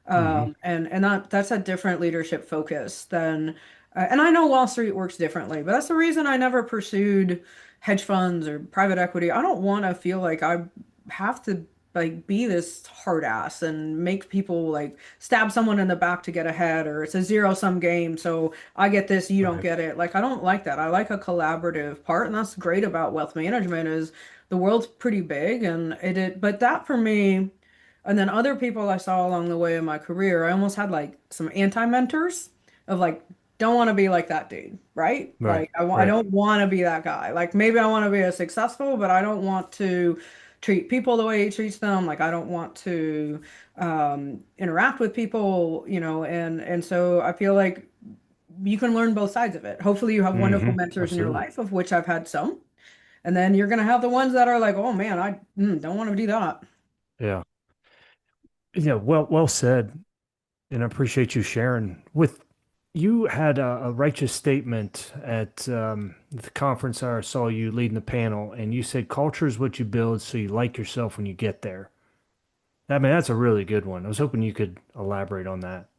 Hmm. And that's a different leadership focus than, and I know Wall Street works differently, but that's the reason I never pursued hedge funds or private equity. I don't want to feel like I have to like be this hard ass and make people like stab someone in the back to get ahead, or it's a zero-sum game, so I get this, you don't Right. get it. Like I don't like that. I like a collaborative part, and that's great about wealth management is the world's pretty big and but that for me. And then other people I saw along the way in my career, I almost had like some anti-mentors of like, don't want to be like that dude, right? Right. Like I Right. don't want to be that guy. Like maybe I want to be a successful, but I don't want to treat people the way he treats them. Like I don't want to interact with people, and so I feel like you can learn both sides of it. Hopefully you have wonderful Hmm. mentors in your Absolutely. life, of which I've had some. And then you're gonna have the ones that are like, oh man, I don't want to do that. Yeah. Yeah. Well said. And I appreciate you sharing. You had a righteous statement at the conference I saw you leading the panel, and you said culture is what you build so you like yourself when you get there. I mean, that's a really good one. I was hoping you could elaborate on that.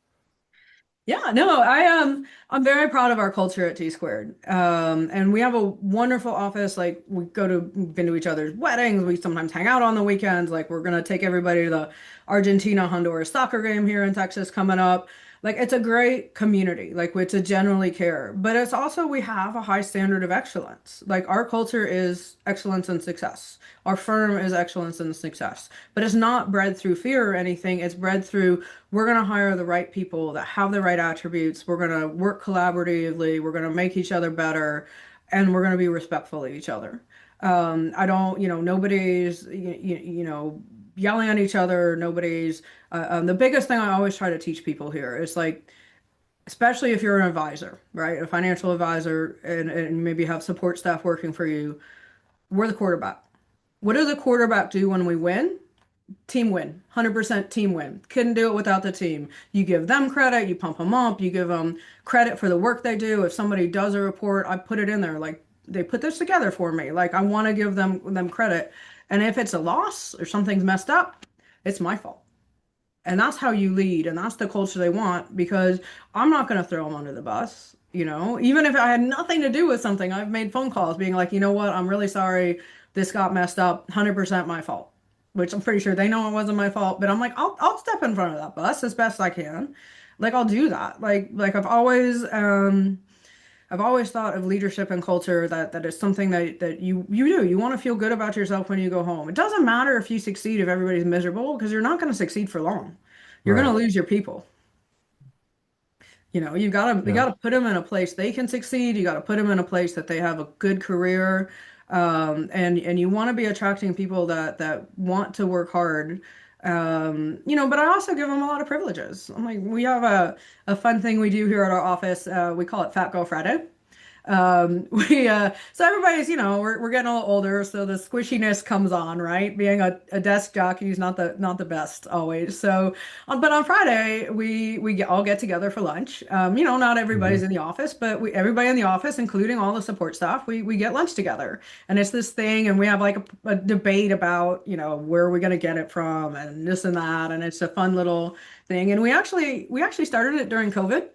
Yeah, no, I'm very proud of our culture at T Squared. And we have a wonderful office. Like we've been to each other's weddings. We sometimes hang out on the weekends. Like we're gonna take everybody to the Argentina Honduras soccer game here in Texas coming up. Like it's a great community. Like we to generally care, but it's also we have a high standard of excellence. Like our culture is excellence and success. Our firm is excellence and success, but it's not bred through fear or anything. It's bred through we're going to hire the right people that have the right attributes. We're going to work collaboratively. We're going to make each other better, and we're going to be respectful of each other. I don't, nobody's, yelling at each other. Nobody's, the biggest thing I always try to teach people here is like, especially if you're an advisor, right? A financial advisor, and maybe have support staff working for you, we're the quarterback. What does the quarterback do when we win? Team win, 100% team win. Couldn't do it without the team. You give them credit, you pump them up, you give them credit for the work they do. If somebody does a report, I put it in there like they put this together for me. Like I want to give them credit. And if it's a loss or something's messed up, it's my fault. And that's how you lead, and that's the culture they want because I'm not going to throw them under the bus. Even if I had nothing to do with something, I've made phone calls being like, you know what, I'm really sorry, this got messed up, 100% my fault, which I'm pretty sure they know it wasn't my fault, but I'm like, I'll step in front of that bus as best I can. Like I'll do that. Like I've always thought of leadership and culture that is something that you do. You want to feel good about yourself when you go home. It doesn't matter if you succeed if everybody's miserable because you're not going to succeed for long. You're going to Right. lose your people. You got to Yeah. put them in a place they can succeed. You got to put them in a place that they have a good career. And you want to be attracting people that want to work hard. But I also give them a lot of privileges. I'm like, we have a fun thing we do here at our office. We call it Fat Girl Friday. So everybody's, we're getting a little older, so the squishiness comes on, right? Being a desk jockey is not the best always. So, but on Friday all get together for lunch. Not everybody's Hmm. in the office, but everybody in the office, including all the support staff, we get lunch together, and it's this thing, and we have like a debate about, where are we going to get it from, and this and that, and it's a fun little thing, and we actually started it during COVID.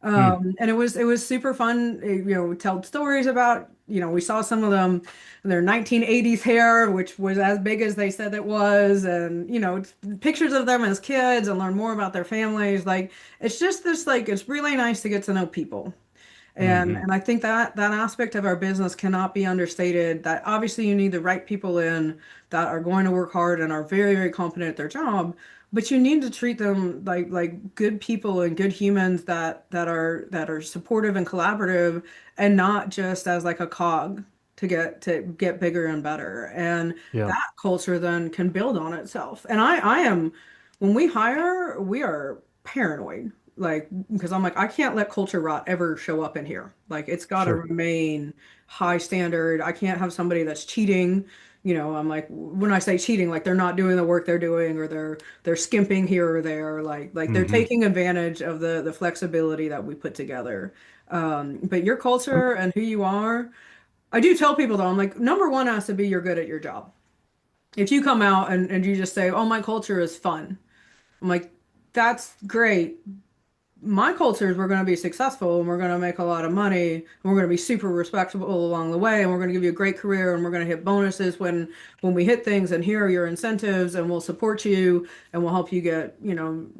Hmm. And it was super fun. We told stories about, we saw some of them, their 1980s hair, which was as big as they said it was, and pictures of them as kids and learn more about their families. Like it's just this like it's really nice to get to know people. And Hmm. and I think that aspect of our business cannot be understated. That obviously you need the right people in that are going to work hard and are very, very competent at their job, but you need to treat them like good people and good humans that are supportive and collaborative and not just as like a cog to get bigger and better. And Yeah. that culture then can build on itself. And I am when we hire, we are paranoid like because I'm like I can't let culture rot ever show up in here. Like it's got to Sure. remain high standard. I can't have somebody that's cheating. I'm like when I say cheating, like they're not doing the work they're doing or they're skimping here or there. Like they're Hmm. taking advantage of the flexibility that we put together. But your culture and who you are, I do tell people though, I'm like number one has to be you're good at your job. If you come out and you just say, oh, my culture is fun, I'm like, that's great. My culture is we're going to be successful and we're going to make a lot of money and we're going to be super respectable along the way and we're going to give you a great career and we're going to hit bonuses when we hit things and here are your incentives and we'll support you and we'll help you get,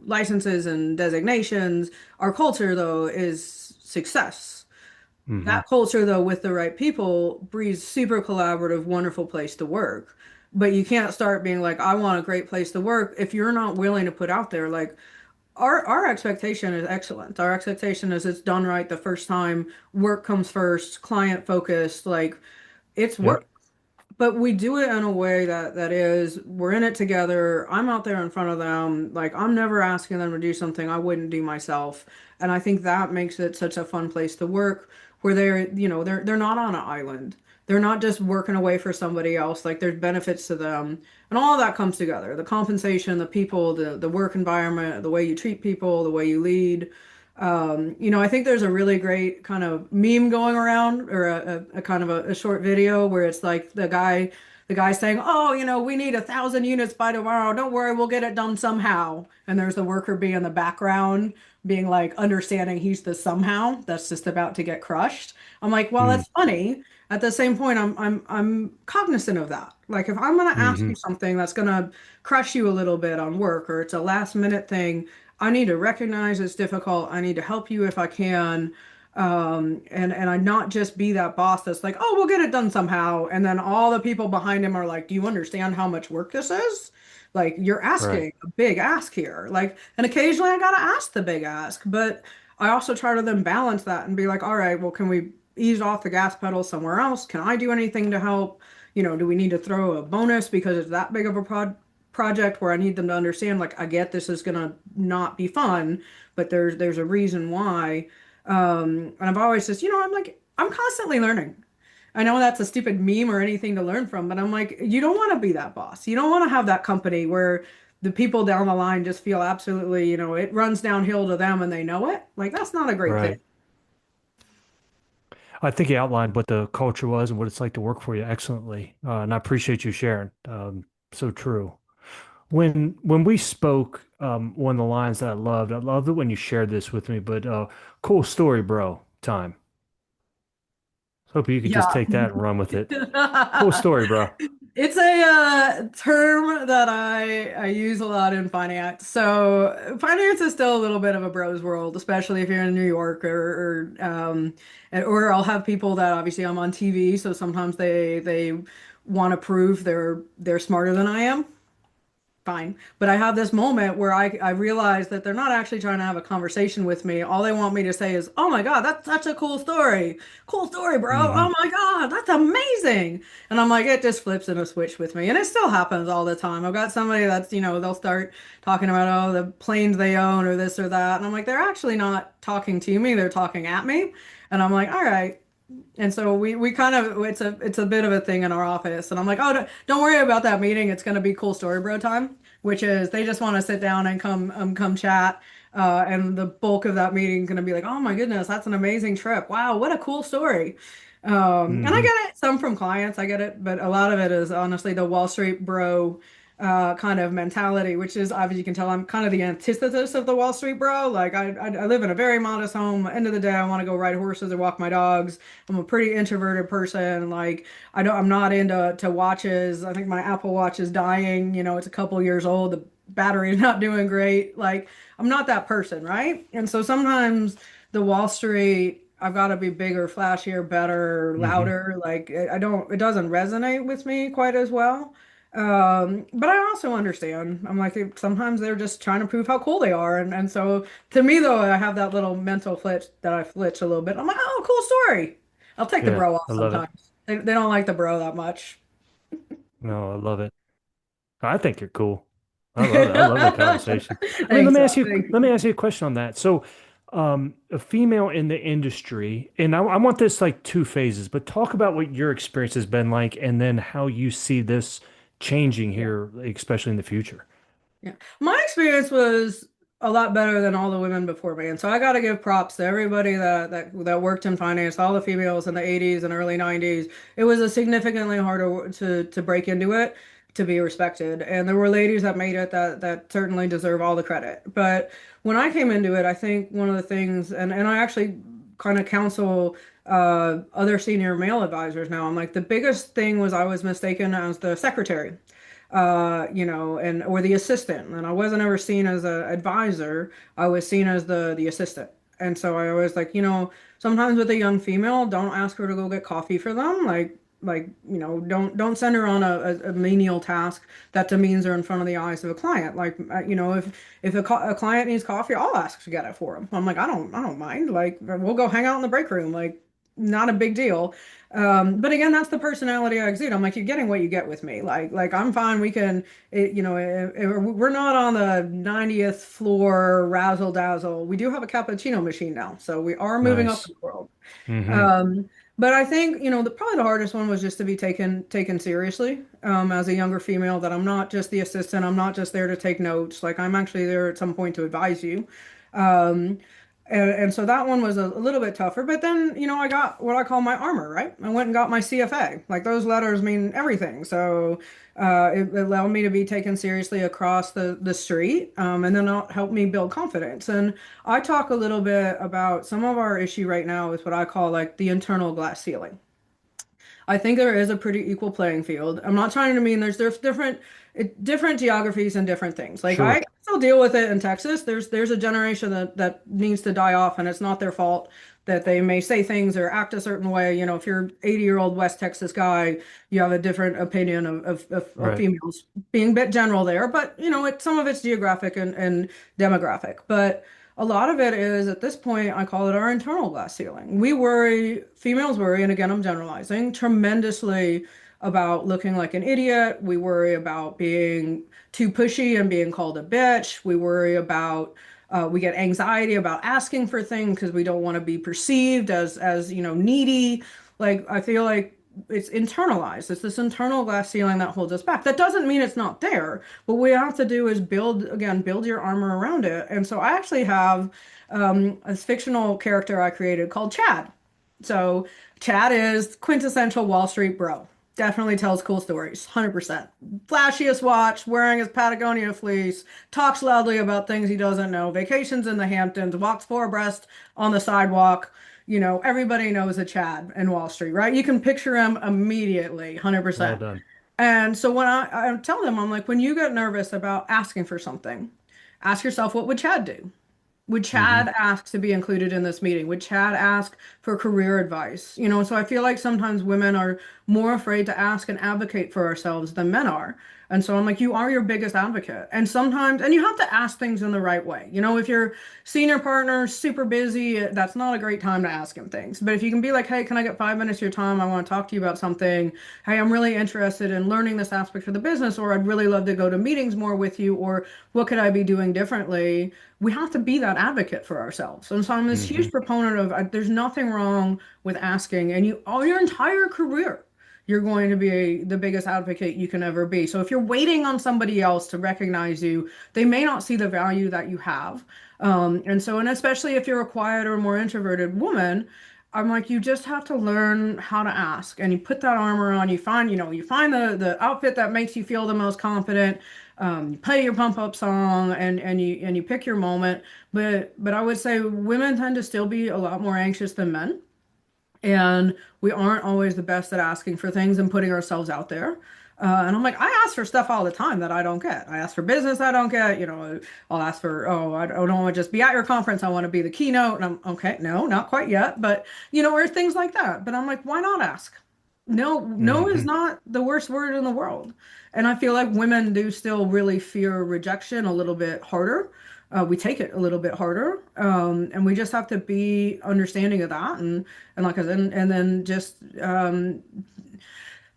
licenses and designations. Our culture though is success. Hmm. That culture though with the right people breeds super collaborative, wonderful place to work. But you can't start being like, I want a great place to work if you're not willing to put out there like our expectation is excellent. Our expectation is it's done right the first time. Work comes first, client focused, like it's work. Yep. But we do it in a way that is we're in it together. I'm out there in front of them. Like I'm never asking them to do something I wouldn't do myself. And I think that makes it such a fun place to work where they're not on an island. They're not just working away for somebody else. Like there's benefits to them. And all of that comes together. The compensation, the people, the work environment, the way you treat people, the way you lead. I think there's a really great kind of meme going around or a kind of a short video where it's like the guy saying, "Oh, we need 1,000 units by tomorrow. Don't worry, we'll get it done somehow." And there's the worker bee in the background being like understanding he's the somehow that's just about to get crushed. I'm like, well, Mm. that's funny. At the same point, I'm cognizant of that. Like if I'm gonna ask you Hmm. something that's gonna crush you a little bit on work or it's a last minute thing, I need to recognize it's difficult. I need to help you if I can. And I not just be that boss that's like, oh, we'll get it done somehow. And then all the people behind him are like, do you understand how much work this is? Like you're Right. asking a big ask here. Like, and occasionally I gotta ask the big ask, but I also try to then balance that and be like, all right, well, can we ease off the gas pedal somewhere else? Can I do anything to help? Do we need to throw a bonus because it's that big of a project where I need them to understand, like, I get this is gonna not be fun, but there's a reason why. And I've always just, I'm like, I'm constantly learning. I know that's a stupid meme or anything to learn from, but I'm like, you don't want to be that boss. You don't want to have that company where the people down the line just feel absolutely, it runs downhill to them and they know it. Like, that's not a great thing. Right. I think you outlined what the culture was and what it's like to work for you excellently. And I appreciate you sharing. So true. When we spoke, one of the lines that I loved it when you shared this with me, but cool story, bro, time. Hope you could just Yeah. take that and run with it. Cool story, bro. It's a term that I use a lot in finance. So finance is still a little bit of a bros world, especially if you're in New York or I'll have people that obviously I'm on TV, so sometimes they want to prove they're smarter than I am. Fine. But I have this moment where I realize that they're not actually trying to have a conversation with me. All they want me to say is, "Oh my God, that's such a cool story. Cool story, bro. Hmm. Oh my God, that's amazing." And I'm like, it just flips in a switch with me. And it still happens all the time. I've got somebody that's, they'll start talking about, oh, the planes they own or this or that. And I'm like, they're actually not talking to me, they're talking at me. And I'm like, all right. And so we kind of it's a bit of a thing in our office, and I'm like, oh, don't worry about that meeting. It's going to be cool story bro time, which is they just want to sit down and come chat, and the bulk of that meeting is going to be like, oh my goodness, that's an amazing trip. Wow, what a cool story. And I Hmm. get it, some from clients, I get it, but a lot of it is honestly the Wall Street bro kind of mentality, which is obviously you can tell I'm kind of the antithesis of the Wall Street bro. Like I live in a very modest home. End of the day, I want to go ride horses or walk my dogs. I'm a pretty introverted person. Like I'm not into watches. I think my Apple Watch is dying. It's a couple years old. The battery's not doing great. Like I'm not that person, right? And so sometimes the Wall Street, I've got to be bigger, flashier, better, Hmm. louder. Like I don't, it doesn't resonate with me quite as well. But I also understand. I'm like, sometimes they're just trying to prove how cool they are. And so to me, though, I have that little mental flitch that I flitch a little bit. I'm like, oh, cool story. I'll take the Yeah, bro I off love it. sometimes. They don't like the bro that much. No, I love it. I think you're cool. I love it. I love the conversation. I mean, Thanks, thank let me you. ask you a question on that. So, a female in the industry, and I want this like two phases, but talk about what your experience has been like, and then how you see this changing Yeah. here, especially in the future. Yeah. My experience was a lot better than all the women before me. And so I got to give props to everybody that worked in finance, all the females in the 80s and early 90s. It was a significantly harder to break into it to be respected. And there were ladies that made it that certainly deserve all the credit. But when I came into it, I think one of the things, and I actually kind of counsel other senior male advisors now. I'm like, the biggest thing was I was mistaken as the secretary, and or the assistant. And I wasn't ever seen as an advisor. I was seen as the assistant. And so I always like, sometimes with a young female, don't ask her to go get coffee for them. Don't send her on a menial task that demeans her in front of the eyes of a client. Like, if a client needs coffee, I'll ask to get it for him. I'm like, I don't mind. Like, we'll go hang out in the break room. Like, not a big deal. But again, that's the personality I exude. I'm like, you're getting what you get with me. Like I'm fine. We can, we're not on the 90th floor razzle dazzle. We do have a cappuccino machine now, so we are moving up Nice. in the world. Hmm. But I think, probably the hardest one was just to be taken seriously, as a younger female, that I'm not just the assistant. I'm not just there to take notes. Like I'm actually there at some point to advise you. Um, and so that one was a little bit tougher. But then, I got what I call my armor, right? I went and got my CFA. Like those letters mean everything. So it allowed me to be taken seriously across the street, and then it helped me build confidence. And I talk a little bit about some of our issue right now is what I call like the internal glass ceiling. I think there is a pretty equal playing field. I'm not trying to mean there's different geographies and different things. Like I Sure. still deal with it in Texas. There's a generation that needs to die off, and it's not their fault that they may say things or act a certain way. If you're 80-year-old West Texas guy, you have a different opinion of Right. females being a bit general there. But some of it's geographic and demographic. But a lot of it is at this point, I call it our internal glass ceiling. Females worry, and again, I'm generalizing, tremendously about looking like an idiot. We worry about being too pushy and being called a bitch. We worry about, we get anxiety about asking for things because we don't want to be perceived as needy. Like, I feel like it's internalized. It's this internal glass ceiling that holds us back. That doesn't mean it's not there. What we have to do is build your armor around it. And so I actually have a fictional character I created called Chad. So Chad is quintessential Wall Street bro. Definitely tells cool stories, 100%. Flashiest watch, wearing his Patagonia fleece, talks loudly about things he doesn't know, vacations in the Hamptons, walks four abreast on the sidewalk. Everybody knows a Chad in Wall Street, right? You can picture him immediately, Well 100%. done. And so when I tell them, I'm like, when you get nervous about asking for something, ask yourself, what would Chad do? Would Hmm. Chad ask to be included in this meeting? Would Chad ask for career advice? So I feel like sometimes women are more afraid to ask and advocate for ourselves than men are. And so I'm like, you are your biggest advocate. And you have to ask things in the right way. If your senior partner is super busy, that's not a great time to ask him things. But if you can be like, hey, can I get 5 minutes of your time? I want to talk to you about something. Hey, I'm really interested in learning this aspect of the business, or I'd really love to go to meetings more with you, or what could I be doing differently? We have to be that advocate for ourselves. And so I'm this Hmm. huge proponent of there's nothing wrong with asking, and all your entire career, you're going to be the biggest advocate you can ever be. So if you're waiting on somebody else to recognize you, they may not see the value that you have. And especially if you're a quiet or more introverted woman, I'm like, you just have to learn how to ask, and you put that armor on. You find the outfit that makes you feel the most confident. You play your pump up song, and you pick your moment. But I would say women tend to still be a lot more anxious than men. And we aren't always the best at asking for things and putting ourselves out there. And I'm like, I ask for stuff all the time that I don't get. I ask for business I don't get. I'll ask for, oh, I don't want to just be at your conference. I want to be the keynote. And I'm okay, no, not quite yet. But, or things like that. But I'm like, why not ask? No, no is Hmm. not the worst word in the world. And I feel like women do still really fear rejection a little bit harder. We take it a little bit harder. And we just have to be understanding of that. And like I said, and then just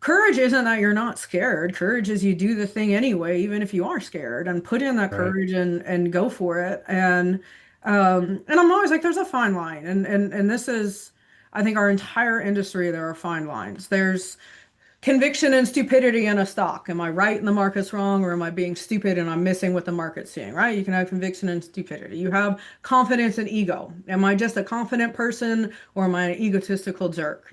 courage isn't that you're not scared. Courage is you do the thing anyway, even if you are scared, and put in that Right. courage and go for it. And I'm always like, there's a fine line, and this is, I think, our entire industry. There are fine lines. There's conviction and stupidity in a stock. Am I right and the market's wrong, or am I being stupid and I'm missing what the market's seeing, right? You can have conviction and stupidity. You have confidence and ego. Am I just a confident person, or am I an egotistical jerk,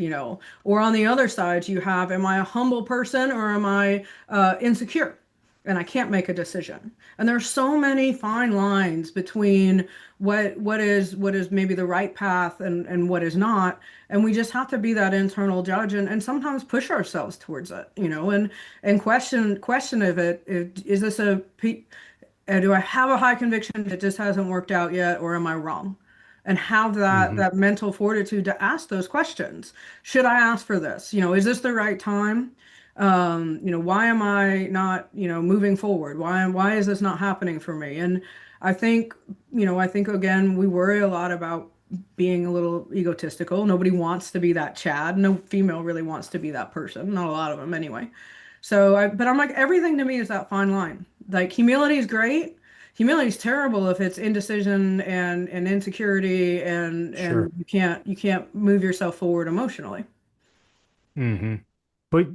Or on the other side, you have, am I a humble person, or am I insecure? And I can't make a decision. And there's so many fine lines between what is maybe the right path and what is not. And we just have to be that internal judge, and sometimes push ourselves towards it, and question if is this do I have a high conviction that just hasn't worked out yet, or am I wrong? And have that Hmm. that mental fortitude to ask those questions. Should I ask for this? Is this the right time? Why am I not, moving forward? Why is this not happening for me? And I think again, we worry a lot about being a little egotistical. Nobody wants to be that Chad. No female really wants to be that person. Not a lot of them anyway. But I'm like, everything to me is that fine line. Like humility is great. Humility is terrible if it's indecision and insecurity, and Sure. you can't move yourself forward emotionally. Hmm. But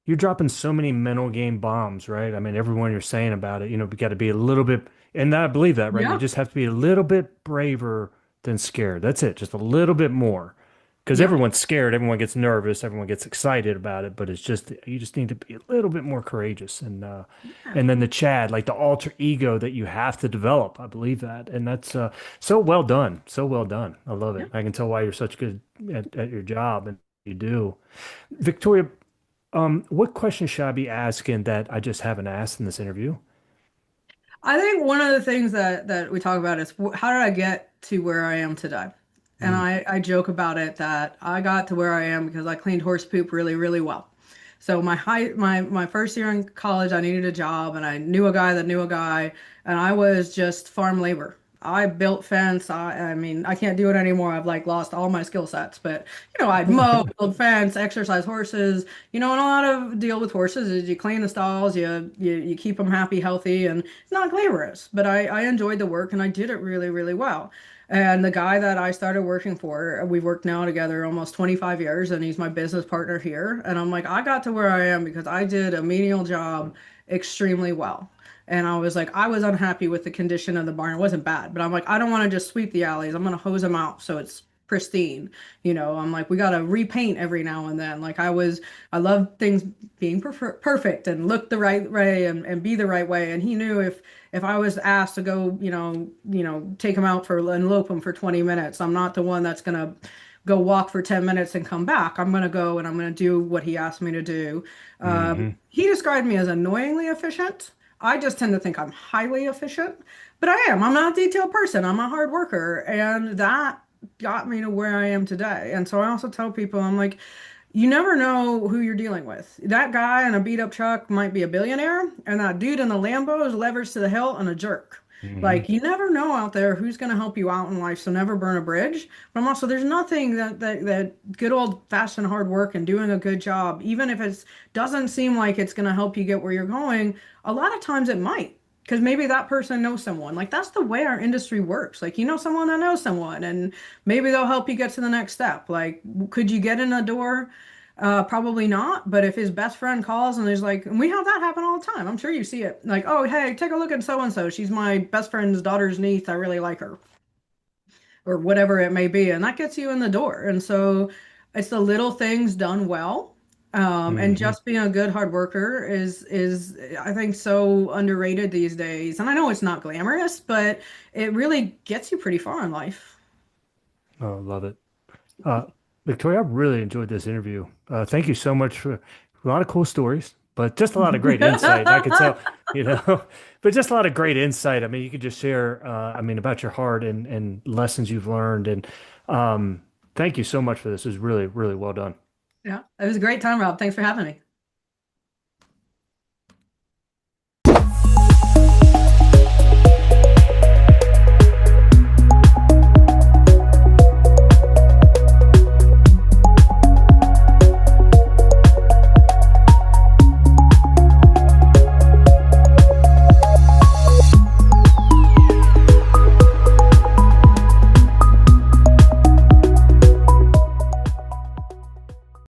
you're dropping so many mental game bombs, right? I mean, everyone you're saying about it, we got to be a little bit, and I believe that, right? You Yeah. just have to be a little bit braver than scared. That's it, just a little bit more. Because Yep. everyone's scared, everyone gets nervous, everyone gets excited about it, but it's just you just need to be a little bit more courageous. Yeah. And then the Chad, like the alter ego that you have to develop. I believe that. And that's so well done. So well done. I love Yeah. it. I can tell why you're such good at your job and you do. Victoria, what question should I be asking that I just haven't asked in this interview? I think one of the things that we talk about is how did I get to where I am today? And Mm. I joke about it that I got to where I am because I cleaned horse poop really, really well. So my first year in college, I needed a job, and I knew a guy that knew a guy, and I was just farm labor. I built fence. I mean, I can't do it anymore. I've like lost all my skill sets, but I'd mow, build fence, exercise horses, and a lot of deal with horses is you clean the stalls, you keep them happy, healthy, and it's not glamorous, but I enjoyed the work and I did it really, really well. And the guy that I started working for, we've worked now together almost 25 years, and he's my business partner here. And I'm like, I got to where I am because I did a menial job extremely well. And I was like, I was unhappy with the condition of the barn. It wasn't bad, but I'm like, I don't want to just sweep the alleys. I'm going to hose them out so it's pristine. I'm like, we got to repaint every now and then. I love things being perfect and look the right way and be the right way. And he knew if I was asked to go, take him out for and lope him for 20 minutes, I'm not the one that's gonna go walk for 10 minutes and come back. I'm gonna go and I'm gonna do what he asked me to do. Hmm. He described me as annoyingly efficient. I just tend to think I'm highly efficient, but I am. I'm not a detailed person. I'm a hard worker, and that got me to where I am today. And so I also tell people, I'm like, you never know who you're dealing with. That guy in a beat up truck might be a billionaire, and that dude in the Lambo is leveraged to the hilt and a jerk. Hmm. Like you never know out there who's going to help you out in life, so never burn a bridge. But I'm also there's nothing that good old fashioned hard work and doing a good job, even if it doesn't seem like it's going to help you get where you're going, a lot of times it might. Because maybe that person knows someone. Like that's the way our industry works. Like you know someone that knows someone, and maybe they'll help you get to the next step. Like, could you get in a door? Probably not. But if his best friend calls and is like, and we have that happen all the time. I'm sure you see it. Like, oh, hey, take a look at so and so. She's my best friend's daughter's niece. I really like her, or whatever it may be. And that gets you in the door. And so it's the little things done well. And Hmm. just being a good hard worker is I think so underrated these days. And I know it's not glamorous, but it really gets you pretty far in life. Oh, love it. Uh, Victoria, I really enjoyed this interview. Thank you so much for a lot of cool stories, but just a lot of great insight. I could tell, you know, but just a lot of great insight. I mean, you could just share, I mean, about your heart and lessons you've learned. And thank you so much for this. It was really, really well done. Yeah, it was a great time, Rob. Thanks for having me.